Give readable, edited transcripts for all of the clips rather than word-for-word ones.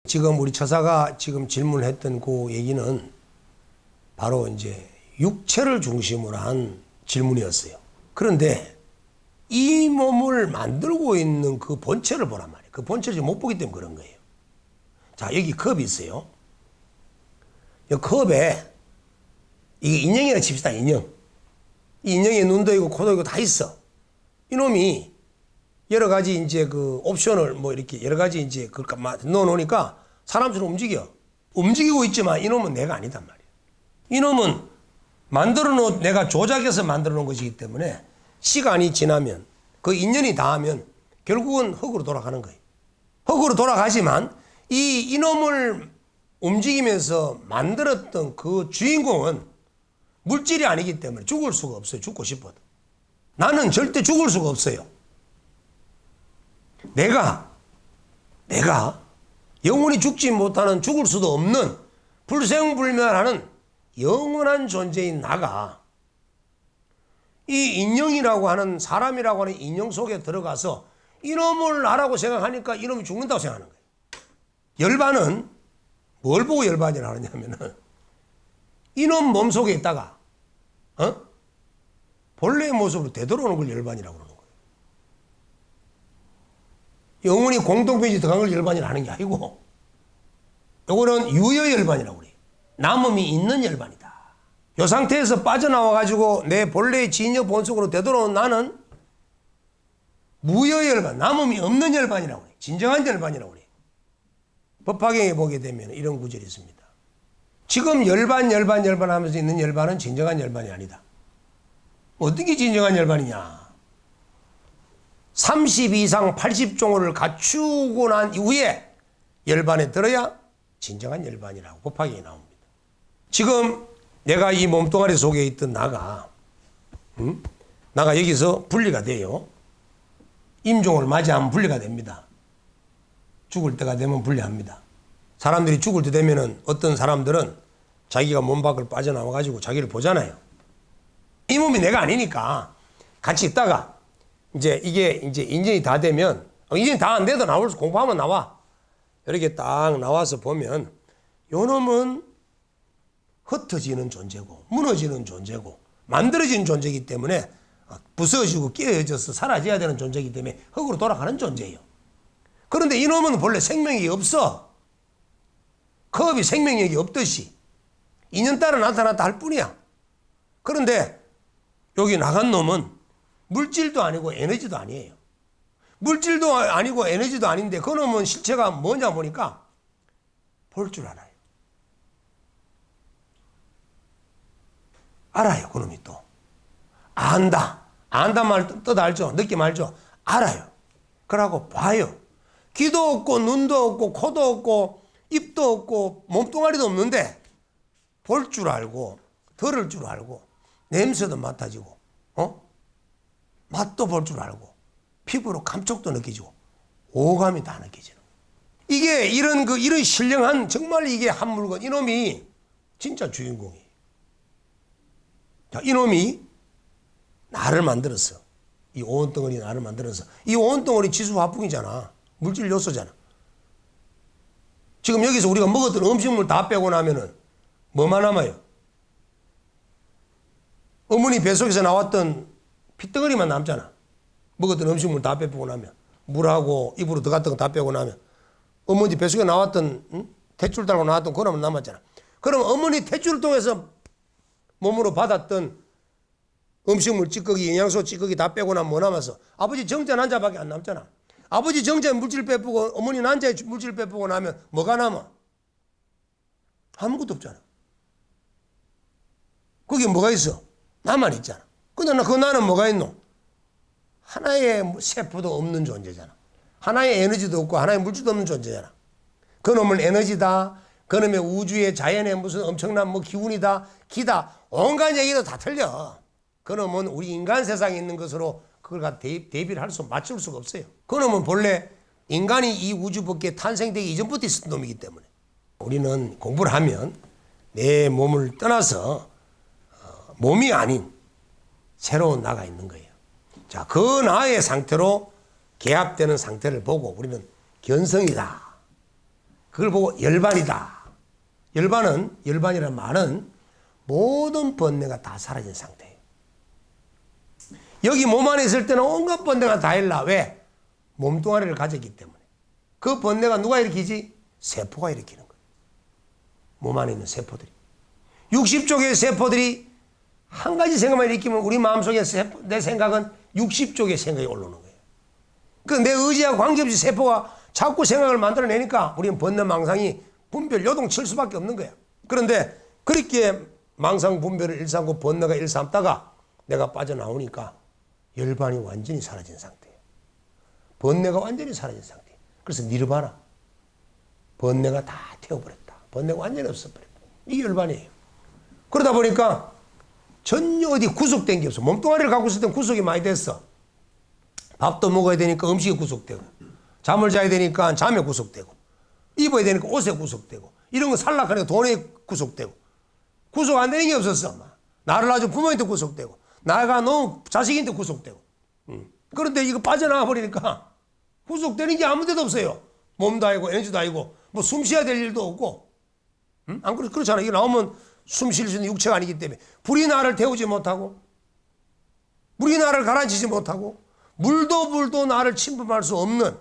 지금 우리 처사가 지금 질문했던 그 얘기는 바로 이제 육체를 중심으로 한 질문이었어요. 그런데 이 몸을 만들고 있는 그 본체를 보란 말이에요. 그 본체를 지금 못 보기 때문에 그런 거예요. 자, 여기 컵이 있어요. 이 컵에 이게 인형이라 칩시다, 인형. 이 인형에 눈도 있고 코도 있고 다 있어. 이놈이 여러 가지 이제 그 옵션을 뭐 이렇게 여러 가지 이제 그걸 넣어 놓으니까 사람처럼 움직여. 움직이고 있지만 이놈은 내가 아니단 말이야. 이놈은 만들어 놓은, 내가 조작해서 만들어 놓은 것이기 때문에 시간이 지나면 그 인연이 닿으면 결국은 흙으로 돌아가는 거예요. 흙으로 돌아가지만 이놈을 움직이면서 만들었던 그 주인공은 물질이 아니기 때문에 죽을 수가 없어요. 죽고 싶어도. 나는 절대 죽을 수가 없어요. 내가 영원히 죽지 못하는, 죽을 수도 없는 불생불멸하는 영원한 존재인 나가 이 인형이라고 하는, 사람이라고 하는 인형 속에 들어가서 이놈을 나라고 생각하니까 이놈이 죽는다고 생각하는 거예요. 열반은 뭘 보고 열반이라고 하냐면은 이놈 몸속에 있다가 본래의 모습으로 되돌아오는 걸 열반이라고 그러는 거예요. 영원히 공동묘지 들어간 걸 열반이라 하는 게 아니고, 요거는 유효열반이라고 그래요. 남음이 있는 열반이다. 이 상태에서 빠져나와가지고 내 본래의 진여 본속으로 되돌아온 나는 무효열반, 남음이 없는 열반이라고 그래요. 진정한 열반이라고 그래요. 법화경에 보게 되면 이런 구절이 있습니다. 지금 열반 하면서 있는 열반은 진정한 열반이 아니다. 어떻게 진정한 열반이냐? 30 이상 80종호를 갖추고 난 이후에 열반에 들어야 진정한 열반이라고 법화경에 나옵니다. 지금 내가 이 몸뚱아리 속에 있던 나가 여기서 분리가 돼요. 임종을 맞이하면 분리가 됩니다. 죽을 때가 되면 분리합니다. 사람들이 죽을 때 되면은 어떤 사람들은 자기가 몸 밖을 빠져나와가지고 자기를 보잖아요. 이 몸이 내가 아니니까 같이 있다가 이제 이게 이제 인연이 다 되면, 인연이 다 안 돼도 나올 수, 공부하면 나와. 이렇게 딱 나와서 보면 요 놈은 흩어지는 존재고 무너지는 존재고 만들어진 존재이기 때문에 부서지고 깨어져서 사라져야 되는 존재이기 때문에 흙으로 돌아가는 존재예요. 그런데 이놈은 본래 생명력이 없어. 컵이 생명력이 없듯이 인연 따라 나타났다 할 뿐이야. 그런데 여기 나간 놈은 물질도 아니고 에너지도 아니에요. 물질도 아니고 에너지도 아닌데 그 놈은 실체가 뭐냐 보니까 볼 줄 알아요. 알아요. 그 놈이 또 안다. 안다 말 뜻 알죠? 느낌 알죠? 알아요. 그러고 봐요. 귀도 없고 눈도 없고 코도 없고 입도 없고 몸뚱아리도 없는데 볼 줄 알고 들을 줄 알고 냄새도 맡아지고 맛도 볼 줄 알고 피부로 감촉도 느껴지고 오감이 다 느껴지는 거예요. 이게 이런 신령한, 정말 이게 한 물건, 이놈이 진짜 주인공이에요. 자, 이놈이 나를 만들었어. 이 오온덩어리 나를 만들어서, 이 오온덩어리 지수 화풍이잖아. 물질 요소잖아. 지금 여기서 우리가 먹었던 음식물 다 빼고 나면은 뭐만 남아요? 어머니 뱃속에서 나왔던 핏덩어리만 남잖아. 먹었던 음식물 다 빼고 나면, 물하고 입으로 들어갔던 거 다 빼고 나면 어머니 뱃속에 나왔던 탯줄 달고 나왔던 그놈은 남았잖아. 그럼 어머니 탯줄을 통해서 몸으로 받았던 음식물 찌꺼기, 영양소 찌꺼기 다 빼고 나면 뭐 남았어? 아버지 정자 난자밖에 안 남잖아. 아버지 정자의 물질 빼쁘고 어머니 난자의 물질 빼쁘고 나면 뭐가 남아? 아무것도 없잖아. 거기 뭐가 있어? 나만 있잖아. 근데 그 나는 뭐가 있노? 하나의 세포도 없는 존재잖아. 하나의 에너지도 없고 하나의 물질도 없는 존재잖아. 그놈은 에너지다. 그놈의 우주의 자연의 무슨 엄청난 뭐 기운이다. 기다. 온갖 얘기도 다 틀려. 그놈은 우리 인간 세상에 있는 것으로 그걸 갖다 대비를 맞출 수가 없어요. 그놈은 본래 인간이 이 우주 밖에 탄생되기 이전부터 있었던 놈이기 때문에 우리는 공부를 하면 내 몸을 떠나서 몸이 아닌 새로운 나가 있는 거예요. 자, 그 나의 상태로 개합되는 상태를 보고 우리는 견성이다. 그걸 보고 열반이다. 열반이라는 말은 모든 번뇌가 다 사라진 상태예요. 여기 몸 안에 있을 때는 온갖 번뇌가 다 일라. 왜? 몸뚱아리를 가졌기 때문에. 그 번뇌가 누가 일으키지? 세포가 일으키는 거예요. 몸 안에 있는 세포들이. 60쪽의 세포들이 한 가지 생각만 일으키면 우리 마음속에 내 생각은 60쪽의 생각이 올라오는 거예요. 그 내 의지와 관계없이 세포가 자꾸 생각을 만들어내니까 우리는 번뇌 망상이 분별 요동칠 수밖에 없는 거야. 그런데 그렇게 망상 분별을 일삼고 번뇌가 일삼다가 내가 빠져나오니까 열반이 완전히 사라진 상태예요. 번뇌가 완전히 사라진 상태예요. 그래서 니르바나. 번뇌가 다 태워버렸다. 번뇌가 완전히 없어버렸다. 이게 열반이에요. 그러다 보니까 전혀 어디 구속된 게 없어. 몸뚱아리를 갖고 있을 땐 구속이 많이 됐어. 밥도 먹어야 되니까 음식이 구속되고, 잠을 자야 되니까 잠에 구속되고, 입어야 되니까 옷에 구속되고, 이런 거 살락하니까 돈에 구속되고, 구속 안 되는 게 없었어. 나를 아주 부모한테 구속되고, 나가 너무 자식한테 구속되고. 그런데 이거 빠져나와 버리니까 구속되는 게 아무 데도 없어요. 몸도 아니고 에너지도 아니고 뭐 숨 쉬어야 될 일도 없고. 안 그렇잖아. 이거 나오면 숨 쉴 수 있는 육체가 아니기 때문에 불이 나를 태우지 못하고, 물이 나를 가라앉히지 못하고, 물도 나를 침범할 수 없는,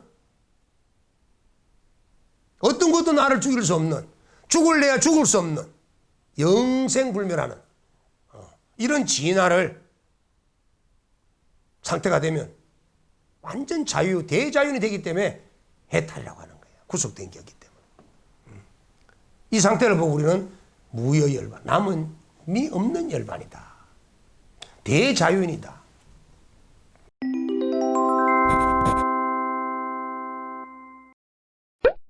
어떤 것도 나를 죽일 수 없는, 죽을래야 죽을 수 없는 영생불멸하는 이런 진화를 상태가 되면 완전 대자연이 되기 때문에 해탈이라고 하는 거예요. 구속된 게 없기 때문에. 이 상태를 보고 우리는 무여 열반, 남음이 없는 열반이다. 대자연이다.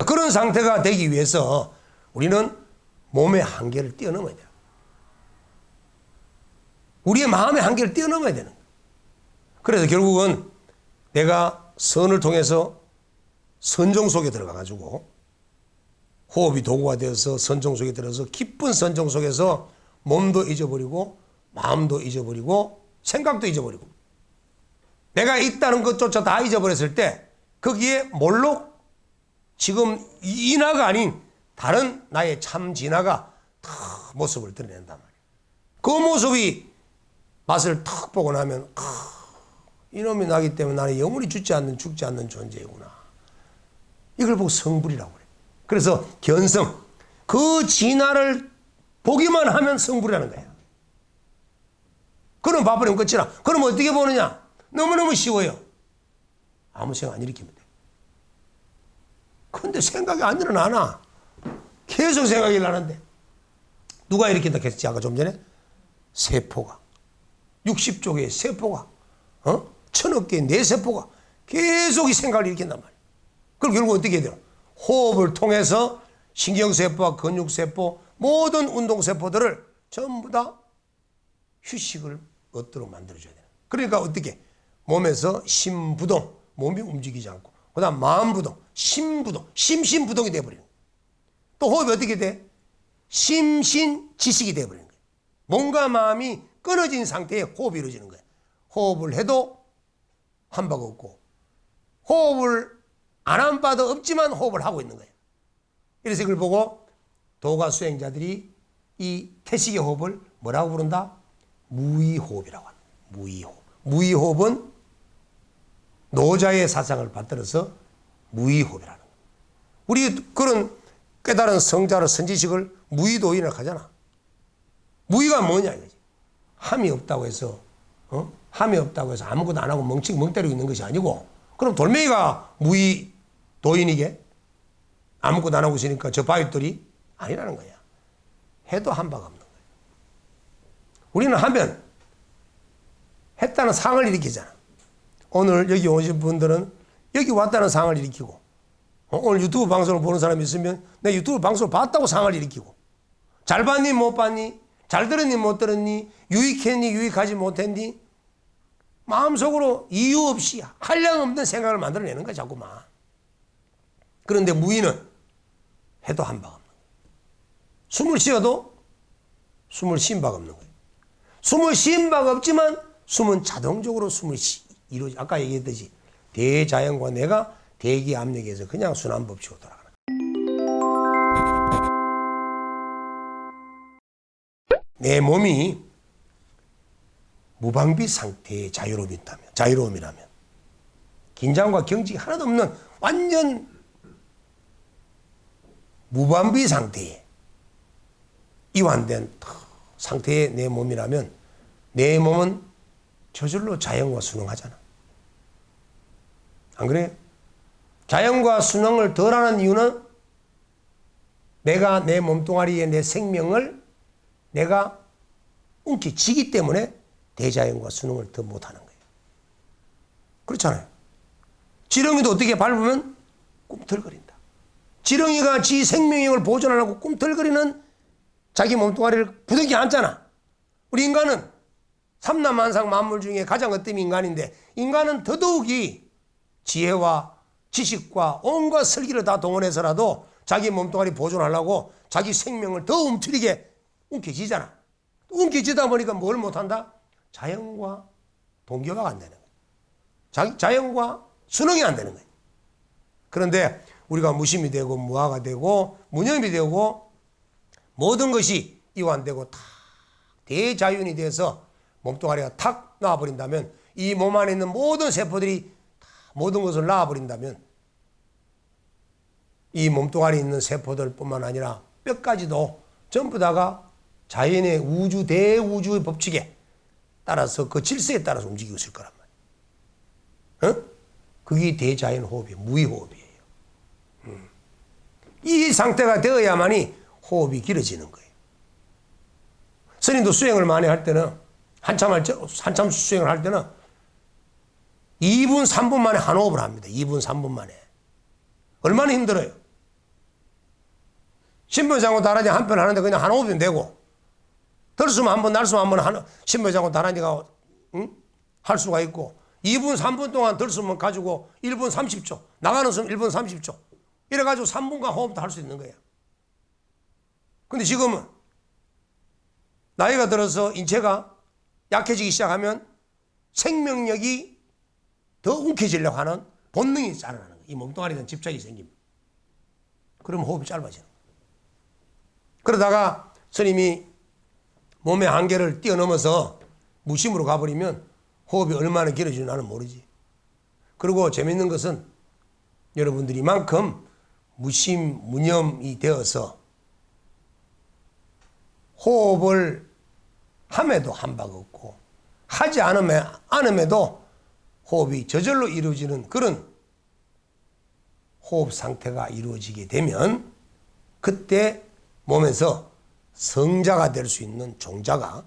그런 상태가 되기 위해서 우리는 몸의 한계를 뛰어넘어야 돼요. 우리의 마음의 한계를 뛰어넘어야 되는 거예요. 그래서 결국은 내가 선을 통해서 선정 속에 들어가가지고 호흡이 도구가 되어서 선정 속에 들어서 깊은 선정 속에서 몸도 잊어버리고 마음도 잊어버리고 생각도 잊어버리고 내가 있다는 것조차 다 잊어버렸을 때 거기에 뭘로 지금 인하가 아닌 다른 나의 참 진화가 탁 모습을 드러낸단 말이에요. 그 모습이 맛을 탁 보고 나면 이놈이 나기 때문에 나는 영원히 죽지 않는 존재이구나. 이걸 보고 성불이라고 그래요. 그래서 견성, 그 진화를 보기만 하면 성불이라는 거야. 그럼 봐버리면 끝이라. 그럼 어떻게 보느냐? 너무너무 쉬워요. 아무 생각 안 일으키면 돼. 근데 생각이 안 일어나나. 계속 생각이 일어나는데. 누가 일으킨다 했지? 아까 좀 전에? 세포가. 60쪽의 세포가. 1000억 개의 뇌세포가 계속 이 생각을 일으킨단 말이에요. 그럼 결국 어떻게 해야 돼요? 호흡을 통해서 신경세포와 근육세포, 모든 운동세포들을 전부 다 휴식을 얻도록 만들어줘야 돼요. 그러니까 어떻게? 몸에서 심부동, 몸이 움직이지 않고, 그 다음 마음부동, 심부동, 심신부동이 돼버리는 거예요. 또 호흡이 어떻게 돼? 심신지식이 돼버리는 거예요. 몸과 마음이 끊어진 상태에 호흡이 이루어지는 거예요. 호흡을 해도 한 바가 없고, 호흡을 안 한 바도 없지만 호흡을 하고 있는 거예요. 그래서 이걸 보고 도가 수행자들이 이 태식의 호흡을 뭐라고 부른다? 무의호흡이라고 합니다. 무의호흡. 무의호흡은 노자의 사상을 받들어서 무의호흡이라는 거예요. 우리 그런 깨달은 성자를 선지식을 무의도인을 하잖아. 무의가 뭐냐 이거지. 함이 없다고 해서 함이 없다고 해서 아무것도 안 하고 멍 때리고 있는 것이 아니고, 그럼 돌멩이가 무의도인이게? 아무것도 안 하고 있으니까 저 바위돌이 아니라는 거야. 해도 한 바가 없는 거야. 우리는 하면 했다는 상을 일으키잖아. 오늘 여기 오신 분들은 여기 왔다는 상을 일으키고, 오늘 유튜브 방송을 보는 사람이 있으면 내 유튜브 방송을 봤다고 상을 일으키고, 잘 봤니 못 봤니, 잘 들었니 못 들었니, 유익했니 유익하지 못했니, 마음속으로 이유 없이 한량없는 생각을 만들어내는 거야 자꾸만. 그런데 무의는 해도 한 바가 없는 거예요. 숨을 쉬어도 숨을 쉰 바가 없는 거예요. 숨을 쉰 바가 없지만 숨은 자동적으로 이루어지. 아까 얘기했듯이 대자연과 내가 대기 압력에서 그냥 순환법칙으로 돌아가는 거예요. 내 몸이 무방비 상태의 자유로움이라면 긴장과 경직이 하나도 없는 완전 무방비 상태의 이완된 상태의 내 몸이라면 내 몸은 저절로 자연과 순응하잖아. 안 그래요? 자연과 순응을 덜하는 이유는 내가 내 몸뚱아리에 내 생명을 내가 움켜쥐기 때문에 대자연과 순응을 더 못하는 거예요. 그렇잖아요. 지렁이도 어떻게 밟으면 꿈틀거린다. 지렁이가 지 생명력을 보존하려고 꿈틀거리는 자기 몸뚱아리를 부둥켜 안잖아. 우리 인간은 삼라만상 만물 중에 가장 어떤 인간인데, 인간은 더더욱이 지혜와 지식과 온갖 설기를 다 동원해서라도 자기 몸뚱아리 보존하려고 자기 생명을 더 움츠리게 움켜쥐잖아. 움켜쥐다 보니까 뭘 못한다? 자연과 동교가 안 되는 거예요. 자연과 순응이 안 되는 거예요. 그런데 우리가 무심이 되고 무아가 되고 무념이 되고 모든 것이 이완되고 탁 대자연이 돼서 몸뚱아리가 탁 나와버린다면, 이 몸 안에 있는 모든 세포들이 모든 것을 낳아버린다면, 이 몸뚱아리에 있는 세포들뿐만 아니라 뼈까지도 전부 다가 자연의 우주 대우주의 법칙에 따라서 그 질서에 따라서 움직이고 있을 거란 말이에요. 그게 대자연 호흡이에요. 무의호흡이에요. 이 상태가 되어야만이 호흡이 길어지는 거예요. 스님도 수행을 많이 할 때는 한참 수행을 할 때는 2분 3분 만에 한 호흡을 합니다. 2분 3분 만에. 얼마나 힘들어요. 신변장구 다라지 한 편 하는데 그냥 한 호흡이면 되고, 들숨 한 번 날숨 한 번 신변장구 다라지가 할 수가 있고, 2분 3분 동안 들숨을 가지고 1분 30초 나가는 숨 1분 30초 이래가지고 3분간 호흡도 할 수 있는 거예요. 근데 지금은 나이가 들어서 인체가 약해지기 시작하면 생명력이 더 움켜쥐려고 하는 본능이 자라나는 거예요. 이 몸뚱아리에 대한 집착이 생깁니다. 그럼 호흡이 짧아지는 거예요. 그러다가 스님이 몸의 한계를 뛰어넘어서 무심으로 가버리면 호흡이 얼마나 길어지는지 나는 모르지. 그리고 재밌는 것은 여러분들이 이만큼 무심, 무념이 되어서 호흡을 함에도 한바가 없고 하지 않음에도 호흡이 저절로 이루어지는 그런 호흡 상태가 이루어지게 되면, 그때 몸에서 성자가 될 수 있는 종자가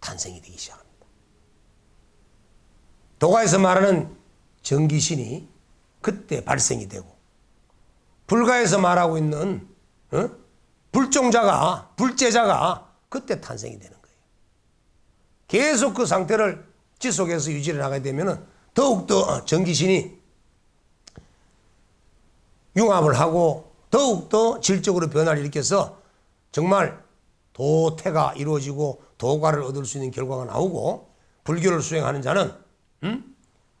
탄생이 되기 시작합니다. 도가에서 말하는 정기신이 그때 발생이 되고, 불가에서 말하고 있는 불종자가, 불제자가 그때 탄생이 되는 거예요. 계속 그 상태를 지속해서 유지해 나가게 되면 더욱더 정기신이 융합을 하고 더욱더 질적으로 변화를 일으켜서 정말 도태가 이루어지고 도가를 얻을 수 있는 결과가 나오고, 불교를 수행하는 자는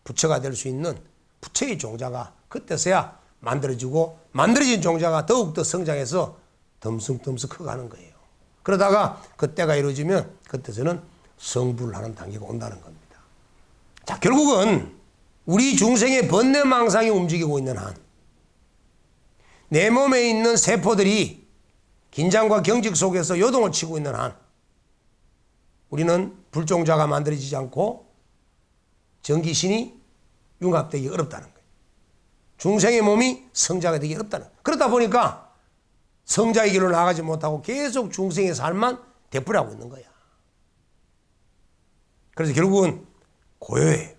부처가 될 수 있는 부처의 종자가 그때서야 만들어지고, 만들어진 종자가 더욱더 성장해서 덤숭덤숭 커가는 거예요. 그러다가 그때가 이루어지면 그때서는 성불을 하는 단계가 온다는 겁니다. 자, 결국은 우리 중생의 번뇌망상이 움직이고 있는 한, 내 몸에 있는 세포들이 긴장과 경직 속에서 요동을 치고 있는 한, 우리는 불종자가 만들어지지 않고 정기신이 융합되기 어렵다는 거예요. 중생의 몸이 성자가 되기 어렵다는 거예요. 그러다 보니까 성자의 길로 나가지 못하고 계속 중생의 삶만 되풀이하고 있는 거야. 그래서 결국은 고요해요.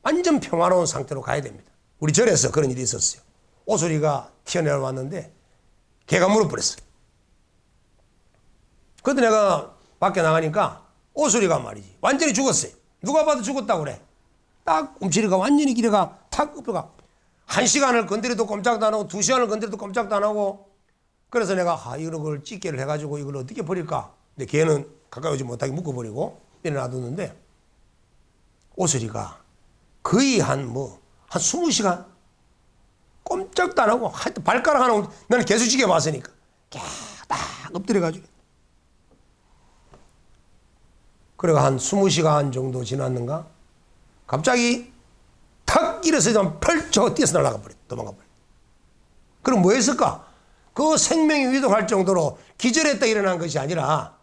완전 평화로운 상태로 가야 됩니다. 우리 절에서 그런 일이 있었어요. 오소리가 튀어내려왔는데 개가 물어버렸어요. 그때 내가 밖에 나가니까 오소리가 말이지 완전히 죽었어요. 누가 봐도 죽었다고 그래. 딱 움츠리가 완전히 기대가 탁 엎어가 1시간을 건드려도 꼼짝도 안 하고 2시간을 건드려도 꼼짝도 안 하고, 그래서 내가 이걸 찌개를 해가지고 이걸 어떻게 버릴까. 근데 걔는 가까이 오지 못하게 묶어버리고 이래 놔뒀는데, 오소리가 거의 한 20시간 꼼짝도 안 하고, 하여튼 발가락 하나, 나는 계속 지켜봤으니까 딱 엎드려가지고 그리고 한 20시간 정도 지났는가 갑자기 탁 일어서서 펄쩍 뛰어서 날아가 버려. 도망가 버려. 그럼 뭐 했을까? 그 생명이 위독할 정도로 기절했다 일어난 것이 아니라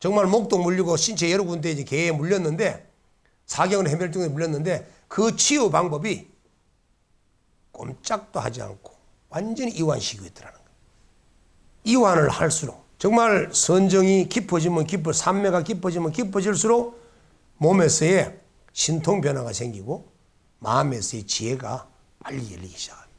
정말 목도 물리고 신체 여러 군데 이제 개에 물렸는데 사경은 해멸증에 물렸는데 그 치유 방법이 꼼짝도 하지 않고 완전히 이완시키고 있더라는 거예요. 이완을 할수록 정말 선정이 깊어지면 산매가 깊어지면 깊어질수록 몸에서의 신통 변화가 생기고 마음에서의 지혜가 빨리 열리기 시작합니다.